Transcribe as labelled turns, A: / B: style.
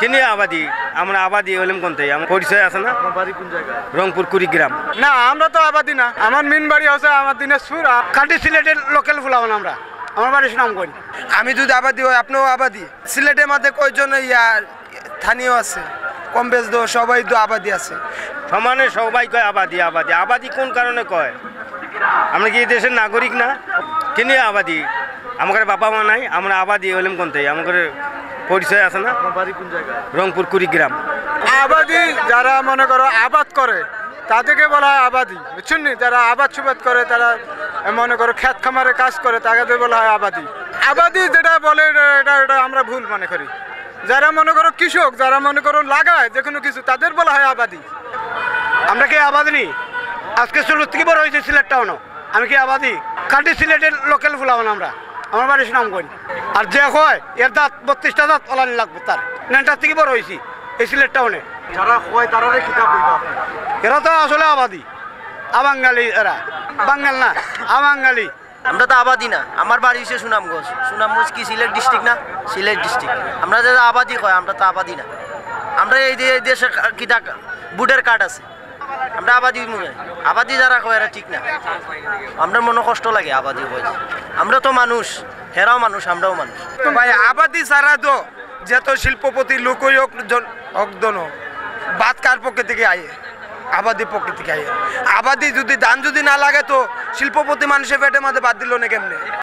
A: কিনে আবাদি আমরা আবাদি হলাম কোন থেকে আমার পরিচয় আছে না?
B: বাড়ি কোন জায়গায়?
A: রংপুর কুড়িগ্রাম।
B: না, আমরা তো আবাদি না। আমার মেন বাড়ি হচ্ছে আমার দিনাজপুর। কাটি সিলেটের লোকাল ফুলাবান আমরা। আমার বাড়ি সুনামগঞ্জ।
C: আমি যদি আবাদি হই, আপনিও আবাদি। সিলেটের মধ্যে কয়জন স্থানীয় আছে? কম বেশ দো সবাই তো আবাদি আছে।
A: সমানে সবাই কয় আবাদি আবাদি। আবাদি কোন কারণে কয়? আমরা কি এই দেশের নাগরিক না? কিনে আবাদি আমাদের বাবা মা নাই, আমরা আবাদি হলাম কোন থেকে আমাদের পরিচয় আছে না?
B: বাড়ি কোন জায়গায়?
A: রংপুর কুড়িগ্রাম।
B: আবাদি যারা মনে করো আবাদ করে তাদেরকে বলা হয় আবাদি, বুঝছেন নি? যারা আবাদ সুবাদ করে, তারা মনে করো ক্ষেত খামারে কাজ করে, তাকে বলা হয় আবাদি। আবাদি যেটা বলে এটা এটা আমরা ভুল মনে করি। যারা মনে করো কৃষক, যারা মনে করো লাগায় যে কোনো কিছু, তাদের বলা হয় আবাদি।
D: আমরা কি আবাদি নি? আজকে শুরু থেকে বড় হয়েছে সিলেট টাউনও। আমি কি আবাদি? কাটি সিলেটের লোকাল ফুলাবান আমরা। আমার বাড়ি সুনামগঞ্জ। আর যে হয় এর দাঁত 32টা দাঁত ওলানি লাগবে তার। 9টার থেকে বড় হয়েছি এই সিলেট টাউনে।
B: যারা হয় তারা কিতাব
D: এরা তো আসলে আবাদি, আবাঙ্গালি। এরা বাঙ্গাল না, আবাঙ্গালি।
E: আমরা তো আবাদি না। আমার বাড়ি হচ্ছে সুনামগঞ্জ। সুনামগঞ্জ কি সিলেট ডিস্ট্রিক্ট না? সিলেট ডিস্ট্রিক্ট। আমরা যারা আবাদি হয়, আমরা তো আবাদি না। আমরা এই দেশে কিতা বুটের কার্ড আছে, আমরা আবাদি মনে। আবাদি যারা হয় এরা ঠিক না। আমরা মনে কষ্ট লাগে আবাদি হয়। আমরা তো মানুষ, হেরাও মানুষ, আমরাও মানুষ।
C: ভাই আবাদি ছাড়া তো যত শিল্পপতি লোক বাদ কার পক্ষে থেকে আয়ে? আবাদি পক্ষে থেকে আয়ে। আবাদি যদি ধান যদি না লাগে তো শিল্পপতি মানুষের পেটের মধ্যে বাদ দিল না কেমনে?